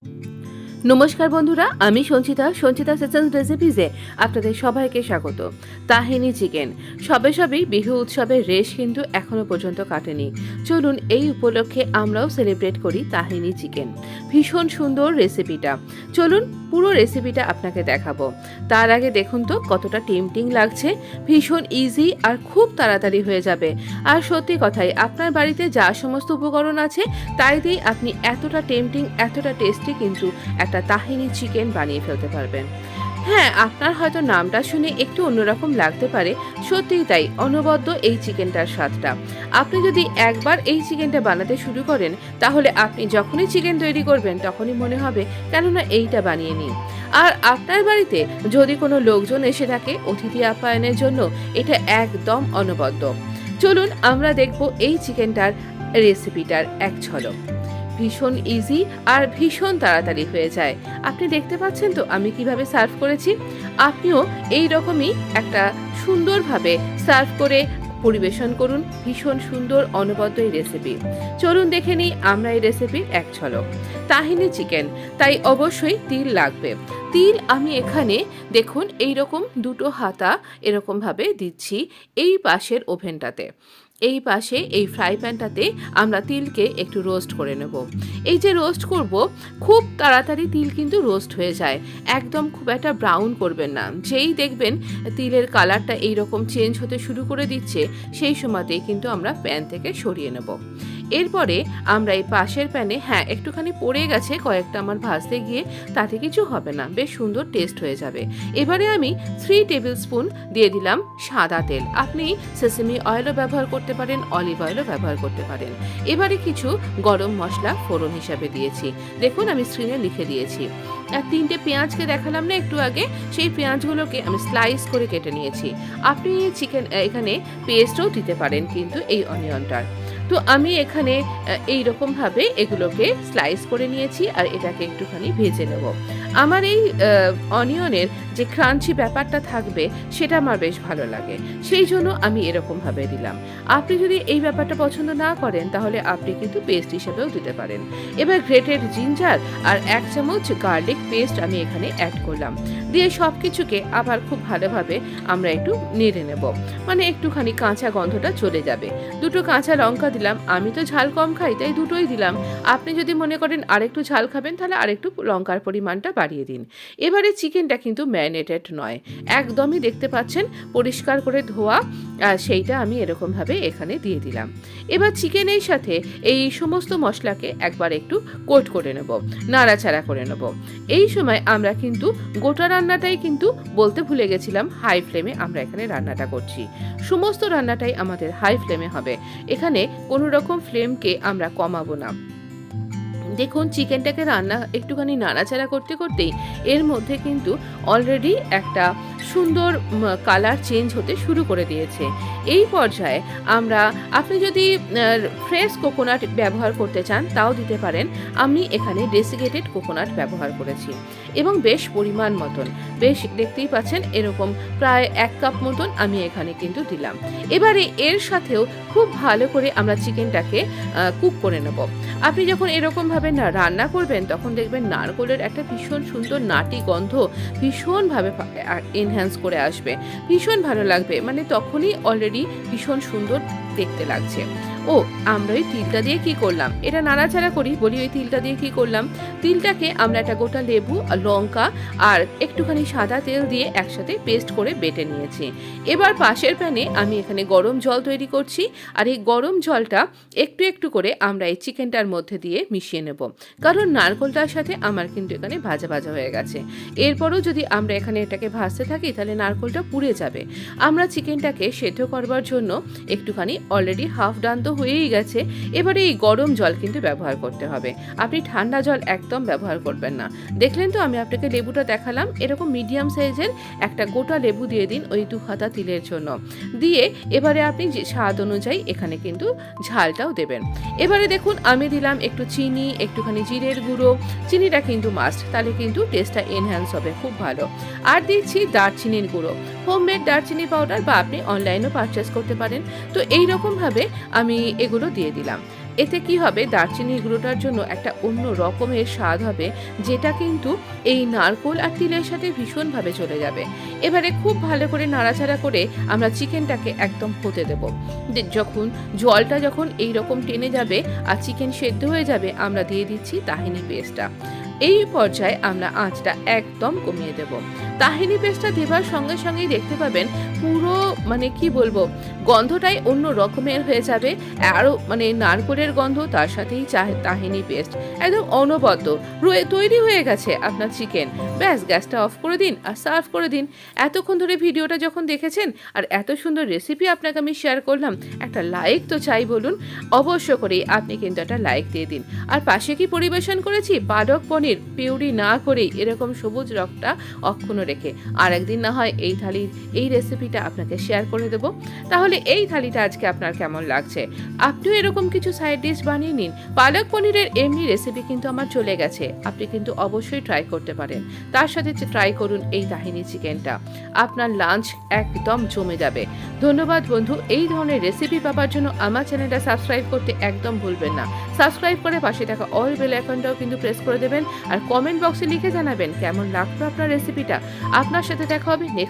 নমস্কার বন্ধুরা, আমি সঞ্চিতা সেসেমস রেসিপিজে আপনাদের সবাইকে স্বাগত। তাহিনি চিকেন সবেই বিহু উৎসবের রেশ কিন্তু এখনো পর্যন্ত কাটেনি। চলুন এই উপলক্ষে আমরাও সেলিব্রেট করি তাহিনি চিকেন। ভীষণ সুন্দর রেসিপিটা, চলুন পুরো রেসিপিটা আপনাকে দেখাবো। তার আগে দেখুন তো কতটা টেম্পটিং লাগছে। ভীষণ ইজি আর খুব তাড়াতাড়ি হয়ে যাবে। আর সত্যি কথাই, আপনার বাড়িতে যা সমস্ত উপকরণ আছে তাই দিয়ে আপনি এতটা টেম্পটিং, এতটা টেস্টি কিন্তু একটা তাহিনি চিকেন বানিয়ে ফেলতে পারবেন। হ্যাঁ, আপনার হয়তো নামটা শুনে একটু অন্যরকম লাগতে পারে, সত্যিই তাই। অনবদ্য এই চিকেনটার স্বাদটা। আপনি যদি একবার এই চিকেনটা বানাতে শুরু করেন, তাহলে আপনি যখনই চিকেন তৈরি করবেন তখনই মনে হবে কেননা এইটা বানিয়ে নিই। আর আপনার বাড়িতে যদি কোনো লোকজন এসে থাকে অতিথি আপ্যায়নের জন্য, এটা একদম অনবদ্য। চলুন আমরা দেখব এই চিকেনটার রেসিপিটার এক ঝলক। ভীষণ ইজি আর ভীষণ তাড়াতাড়ি হয়ে যায়। আপনি দেখতে পাচ্ছেন তো আমি কিভাবে সার্ভ করেছি। আপনিও এই রকমই একটা সুন্দরভাবে সার্ভ করে পরিবেশন করুন ভীষণ সুন্দর অনবদ্য এই রেসিপি। চলুন দেখে নিই আমরা এই রেসিপির এক ঝলক। তাহিনি চিকেন, তাই অবশ্যই তিল লাগবে। তিল আমি এখানে দেখুন এইরকম দুটো হাতা এরকমভাবে দিচ্ছি এই পাশের ওভেনটাতে। এই পাশে এই ফ্রাই প্যানটাতে আমরা তিলকে একটু রোস্ট করে নেব। এই যে রোস্ট করব, খুব তাড়াতাড়ি তিল কিন্তু রোস্ট হয়ে যায়। একদম খুব একটা ব্রাউন করবেন না। যেই দেখবেন তিলের কালারটা এইরকম চেঞ্জ হতে শুরু করে দিচ্ছে, সেই সময়তেই কিন্তু আমরা প্যান থেকে সরিয়ে নেব। এরপরে আমরা এই পাশের প্যানে, হ্যাঁ একটুখানি পড়ে গেছে কয়েকটা আমার ভাজতে গিয়ে, তাতে কিছু হবে না, বেশ সুন্দর টেস্ট হয়ে যাবে। এবারে আমি 3 টেবিল স্পুন দিয়ে দিলাম সাদা তেল। আপনি সেসামি অয়েলও ব্যবহার করতে পারেন, অলিভ অয়েলও ব্যবহার করতে পারেন। এবারে কিছু গরম মশলা ফোড়ন হিসাবে দিয়েছি। দেখুন আমি স্ক্রিনে লিখে দিয়েছি। আর 3টে পেঁয়াজকে দেখালাম না একটু আগে, সেই পেঁয়াজগুলোকে আমি স্লাইস করে কেটে নিয়েছি। আপনি চিকেন এখানে পেস্টও দিতে পারেন কিন্তু এই অনিয়নটার। তো আমি এখানে এইরকমভাবে এগুলোকে স্লাইস করে নিয়েছি আর এটাকে একটুখানি ভেজে নেব। আমার এই অনিয়নের যে ক্রাঞ্চি ব্যাপারটা থাকবে সেটা আমার বেশ ভালো লাগে, সেই জন্য আমি এরকমভাবে দিলাম। আপনি যদি এই ব্যাপারটা পছন্দ না করেন তাহলে আপনি কিন্তু পেস্ট হিসেবেও দিতে পারেন। এবার গ্রেটেড জিঞ্জার আর 1 চামচ গার্লিক পেস্ট আমি এখানে অ্যাড করলাম। দিয়ে সব কিছুকে আবার খুব ভালোভাবে আমরা একটু নেড়ে নেব, মানে একটুখানি কাঁচা গন্ধটা চলে যাবে। 2টো কাঁচা লঙ্কা দিলাম। আমি তো ঝাল কম খাই তাই 2টোই দিলাম। আপনি যদি মনে করেন আরেকটু ঝাল খাবেন তাহলে আরেকটু লঙ্কার পরিমাণটা বাড়িয়ে দিন। এবারে চিকেনটা কিন্তু ম্যারিনেটেড নয়, একদমই দেখতে পাচ্ছেন পরিষ্কার করে ধোয়া, সেইটা আমি এরকমভাবে এখানে দিয়ে দিলাম। এবার চিকেনের সাথে এই সমস্ত মশলাকে একবার একটু কোট করে নেব, নাড়াচাড়া করে নেব। এই সময় আমরা কিন্তু গোটা রান্নাটাই কিন্তু বলতে ভুলে গেছিলাম, হাই ফ্লেমে আমরা এখানে রান্নাটা করছি। সমস্ত রান্নাটাই আমাদের হাই ফ্লেমে হবে, এখানে কোনো রকম ফ্লেমকে আমরা কমাবো না। দেখুন চিকেনটাকে রান্না একটুখানি নাড়াচাড়া করতে করতেই এর মধ্যে কিন্তু অলরেডি একটা সুন্দর কালার চেঞ্জ হতে শুরু করে দিয়েছে। এই পর্যায়ে আপনি যদি ফ্রেশ কোকোনাট ব্যবহার করতে চান তাও দিতে পারেন। আমি এখানে ডেসিকেটেড কোকোনাট ব্যবহার করেছি এবং বেশ পরিমাণ মতন, বেশ দেখতেই পাচ্ছেন এরকম প্রায় 1 কাপ মতন আমি এখানে কিন্তু দিলাম। এবারে এর সাথেও খুব ভালো করে আমরা চিকেনটাকে কুক করে নেব। আপনি যখন এরকমভাবে রান্না করবেন তখন দেখবেন নারকেলের একটা ভীষণ সুন্দর নাটি গন্ধ ভীষণভাবে এনহ্যান্স করে আসবে, ভীষণ ভালো লাগবে, মানে তখনই অলরেডি ভীষণ সুন্দর দেখতে লাগছে। ও আমরা ওই তিলটা দিয়ে কি করলাম, এটা নাড়াচাড়া করি বলি, ওই তিলটা দিয়ে কি করলাম, তিলটাকে আমরা একটা গোটা লেবু, লঙ্কা আর একটুখানি সাদা তেল দিয়ে একসাথে পেস্ট করে বেটে নিয়েছি। এবার পাশের প্যানে আমি এখানে গরম জল তৈরি করছি আর এই গরম জলটা একটু একটু করে আমরা এই চিকেনটার মধ্যে দিয়ে মিশিয়ে নেব, কারণ নারকেলটার সাথে আমার কিন্তু এখানে ভাজা ভাজা হয়ে গেছে। এরপরও যদি আমরা এখানে এটাকে ভাজতে থাকি তাহলে নারকেলটা পুড়ে যাবে। আমরা চিকেনটাকে সেদ্ধ করবার জন্য একটুখানি অলরেডি হাফ ডান তো হয়েই গেছে। এবারে এই গরম জল কিন্তু ব্যবহার করতে হবে, আপনি ঠান্ডা জল একদম ব্যবহার করবেন না। দেখলেন তো আমি আপনাকে লেবুটা দেখালাম, এরকম মিডিয়াম সাইজের একটা গোটা লেবু দিয়ে দিন ওই 2 হাতা তিলের জন্য। দিয়ে এবারে আপনি যে স্বাদ অনুযায়ী এখানে কিন্তু ঝালটাও দেবেন। এবারে দেখুন আমি দিলাম একটু চিনি, একটুখানি জিরের গুঁড়ো, চিনিটা কিন্তু মাস্ট, তাহলে কিন্তু টেস্টটা এনহ্যান্স হবে খুব ভালো। আর দিচ্ছি দারচিনির গুঁড়ো, হোমমেড দারচিনি পাউডার, বা আপনি অনলাইনেও পারচেস করতে পারেন। তো এইরকমভাবে আমি এগুলো দিয়ে দিলাম। এতে কি হবে, দারচিনির গুঁড়োটার জন্য একটা অন্য রকমের স্বাদ হবে, যেটা কিন্তু এই নারকোল আর তিলের সাথে ভীষণভাবে চলে যাবে। এবারে খুব ভালো করে নাড়াচাড়া করে আমরা চিকেনটাকে একদম হতে দেবো। যখন জলটা যখন এইরকম টেনে যাবে আর চিকেন সেদ্ধ হয়ে যাবে, আমরা দিয়ে দিচ্ছি তাহিনি পেস্টটা। এই পর্যায়ে আমরা আঁচটা একদম কমিয়ে দেব। তাহিনি পেস্টটা দেবার সঙ্গে সঙ্গেই দেখতে পাবেন পুরো মানে কি বলবো, গন্ধটাই অন্য রকমের হয়ে যাবে। আরও মানে নারকোলের গন্ধ, তার সাথেই তাহিনি পেস্ট একদম অনবদ্য তৈরি হয়ে গেছে আপনার চিকেন। ব্যাস, গ্যাসটা অফ করে দিন আর সার্ভ করে দিন। এতক্ষণ ধরে ভিডিওটা যখন দেখেছেন আর এত সুন্দর রেসিপি আপনাকে আমি শেয়ার করলাম, একটা লাইক তো চাই বলুন। অবশ্য করেই আপনি কিন্তু একটা লাইক দিয়ে দিন। আর পাশে কি পরিবেশন করেছি, পালক পনির পিউরি না করেই এরকম সবুজ রকটা অক্ষুণ্ণ রেখে। আর একদিন না হয় এই থালির এই রেসিপিটা আপনাকে শেয়ার করে দেবো। তাহলে এই থালিটা আজকে আপনার কেমন লাগছে? আপনিও এরকম কিছু সাইড ডিশ বানিয়ে নিন। পালক পনিরের এমনি রেসিপি কিন্তু আমার চলে গেছে, আপনি কিন্তু অবশ্যই ট্রাই করতে পারেন। তার সাথে ট্রাই করুন এই তাহিনি চিকেনটা, আপনার লাঞ্চ একদম জমে যাবে। ধন্যবাদ বন্ধু। এই ধরনের রেসিপি পাওয়ার জন্য আমার চ্যানেলটা সাবস্ক্রাইব করতে একদম ভুলবেন না। সাবস্ক্রাইব করে পাশে থাকা অল বেল আইকনটাও কিন্তু প্রেস করে দেবেন। আর কমেন্ট বক্সে লিখে জানাবেন কেমন লাগলো আপনার রেসিপিটা। আপনার সাথে দেখা হবে নেক্সট